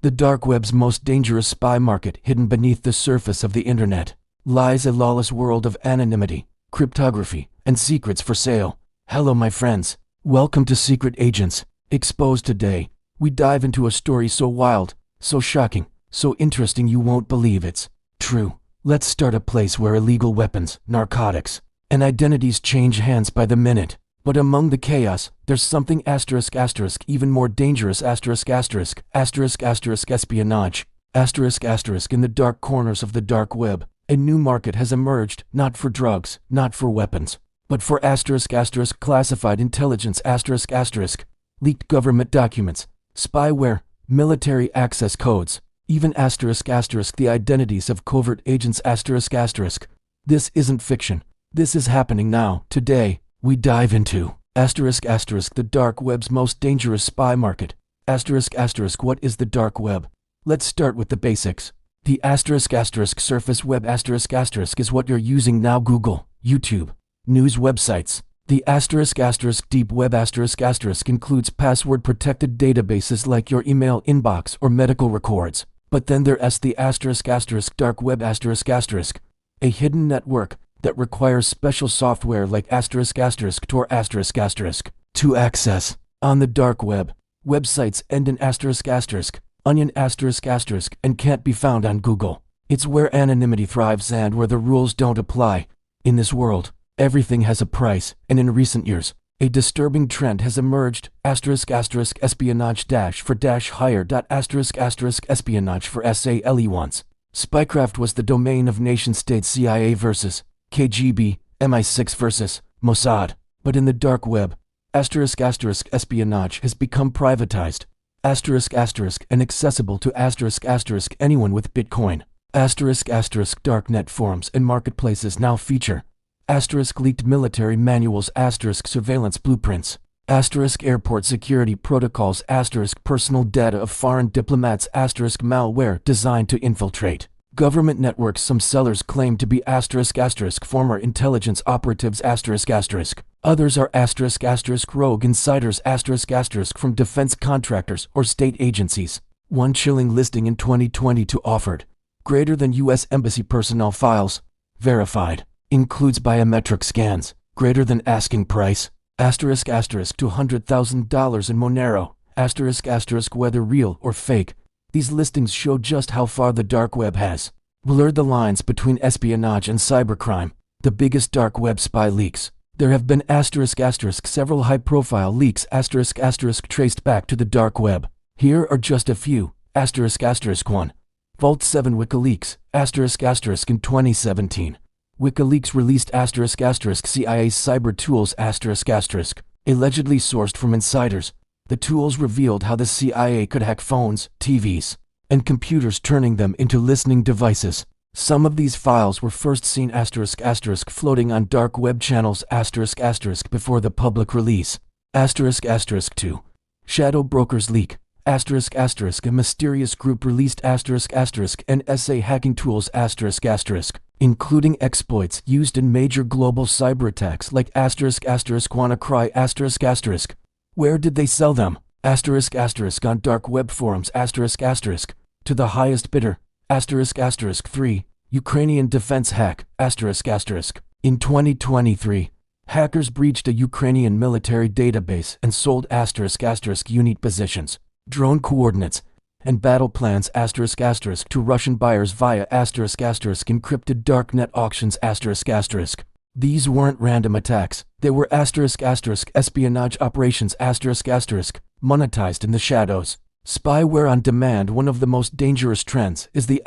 The dark web's most dangerous spy market hidden beneath the surface of the internet lies a lawless world of anonymity, cryptography, and secrets for sale. Hello my friends, welcome to Secret Agents Exposed. Today, we dive into a story so wild, so shocking, so interesting you won't believe it's true. Let's start a place where illegal weapons, narcotics, and identities change hands by the minute. But among the chaos, there's something even more dangerous espionage. In the dark corners of the dark web, a new market has emerged, not for drugs, not for weapons, but for classified intelligence leaked government documents, spyware, military access codes, even the identities of covert agents This isn't fiction. This is happening now, today. We dive into the dark web's most dangerous spy market. What is the dark web? Let's start with the basics. The surface web is what you're using now: Google, YouTube, news websites. The deep web includes password-protected databases like your email inbox or medical records. But then there's the dark web a hidden network that requires special software like Tor to access. On the dark web, websites end in onion and can't be found on Google. It's where anonymity thrives and where the rules don't apply. In this world, everything has a price, and in recent years, a disturbing trend has emerged: espionage higher. Espionage for SALE once. Spycraft was the domain of nation-states: CIA versus KGB, MI6 versus Mossad. But in the dark web, espionage has become privatized, and accessible to anyone with Bitcoin. Darknet forums and marketplaces now feature leaked military manuals, surveillance blueprints, airport security protocols, personal data of foreign diplomats, malware designed to infiltrate government networks. Some sellers claim to be former intelligence operatives. Others are rogue insiders from defense contractors or state agencies. One chilling listing in 2022 offered greater than U.S. Embassy personnel files. Verified. Includes biometric scans. Greater than asking price. $200,000 in Monero. Whether real or fake, these listings show just how far the dark web has blurred the lines between espionage and cybercrime. The biggest dark web spy leaks. There have been several high-profile leaks traced back to the dark web. Here are just a few. 1. Vault 7 WikiLeaks. In 2017. WikiLeaks released CIA's cyber tools allegedly sourced from insiders. The tools revealed how the CIA could hack phones, TVs, and computers, turning them into listening devices. Some of these files were first seen floating on dark web channels before the public release. 2. Shadow Brokers leak. A mysterious group released NSA hacking tools including exploits used in major global cyber attacks like WannaCry. Where did they sell them? On dark web forums. To the highest bidder. 3. Ukrainian defense hack. In 2023, hackers breached a Ukrainian military database and sold unit positions, drone coordinates, and battle plans to Russian buyers via encrypted darknet auctions. These weren't random attacks. They were espionage operations monetized in the shadows. Spyware on demand. One of the most dangerous trends is the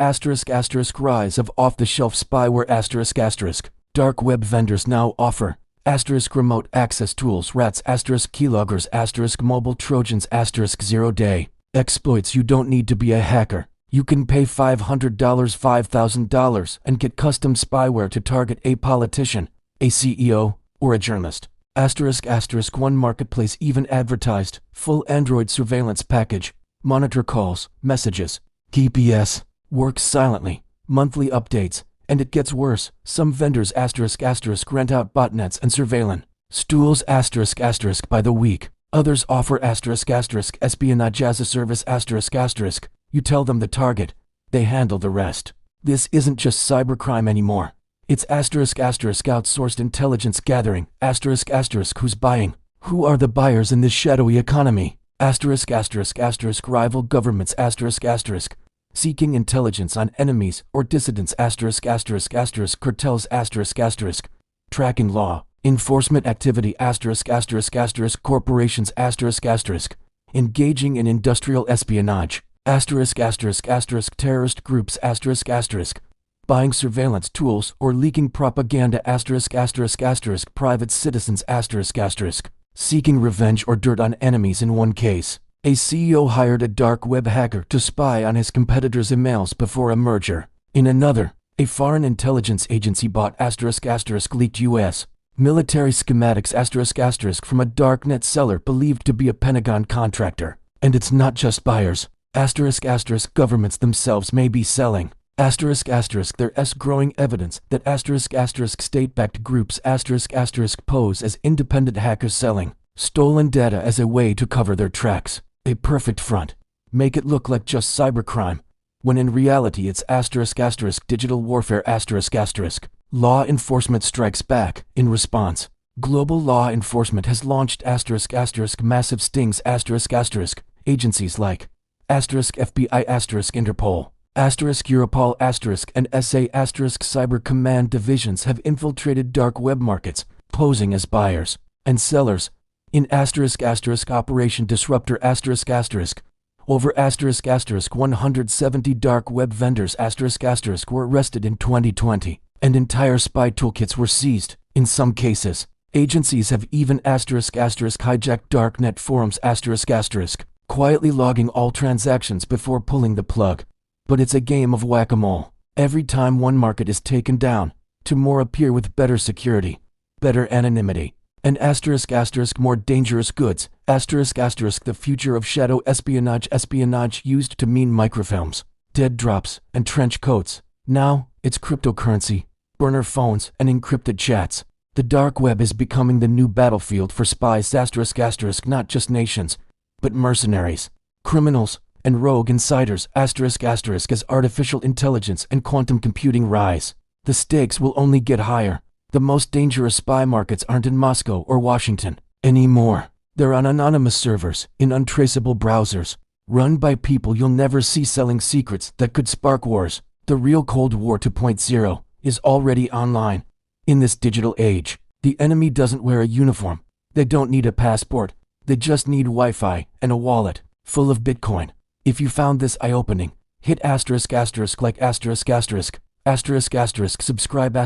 rise of off-the-shelf spyware. Dark web vendors now offer remote access tools, rats, keyloggers, mobile trojans, 0-day exploits. You don't need to be a hacker. You can pay $500, $5,000 and get custom spyware to target a politician, a CEO, or a journalist. One marketplace even advertised full Android surveillance package, monitor calls, messages, GPS, works silently, monthly updates, and it gets worse. Some vendors rent out botnets and surveillance stools by the week. Others offer espionage as a service You tell them the target. They handle the rest. This isn't just cybercrime anymore. It's outsourced intelligence gathering. Who's buying? Who are the buyers in this shadowy economy? Rival governments. Seeking intelligence on enemies or dissidents. Cartels. Tracking law enforcement activity. Corporations. Engaging in industrial espionage. Terrorist groups. Buying surveillance tools or leaking propaganda. Private citizens. Seeking revenge or dirt on enemies. In one case, a CEO hired a dark web hacker to spy on his competitors' emails before a merger. In another, a foreign intelligence agency bought leaked U.S. military schematics from a darknet seller believed to be a Pentagon contractor. And it's not just buyers. Governments themselves may be selling. There's growing evidence that state-backed groups pose as independent hackers selling stolen data as a way to cover their tracks. A perfect front. Make it look like just cybercrime, when in reality it's digital warfare. Law enforcement strikes back. In response, global law enforcement has launched massive stings. Agencies like FBI, Interpol, Europol, and SA Cyber Command divisions have infiltrated dark web markets, posing as buyers and sellers. In Operation Disruptor over 170 dark web vendors were arrested in 2020, and entire spy toolkits were seized. In some cases, agencies have even hijacked darknet forums quietly logging all transactions before pulling the plug. But it's a game of whack-a-mole. Every time one market is taken down, two more appear with better security, better anonymity, and more dangerous goods. The future of shadow espionage used to mean microfilms, dead drops, and trench coats. Now, it's cryptocurrency, burner phones, and encrypted chats. The dark web is becoming the new battlefield for spies. Not just nations, but mercenaries, criminals, and rogue insiders. As artificial intelligence and quantum computing rise, the stakes will only get higher. The most dangerous spy markets aren't in Moscow or Washington anymore. They're on anonymous servers, in untraceable browsers, run by people you'll never see, selling secrets that could spark wars. The real Cold War 2.0 is already online. In this digital age, the enemy doesn't wear a uniform. They don't need a passport. They just need Wi-Fi and a wallet full of Bitcoin. If you found this eye-opening, hit like subscribe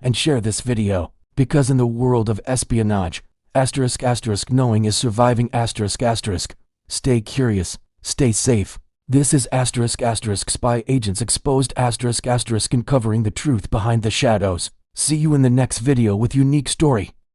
and share this video, because in the world of espionage, knowing is surviving. Stay curious, stay safe. This is Spy Agents Exposed uncovering the truth behind the shadows. See you in the next video with unique story.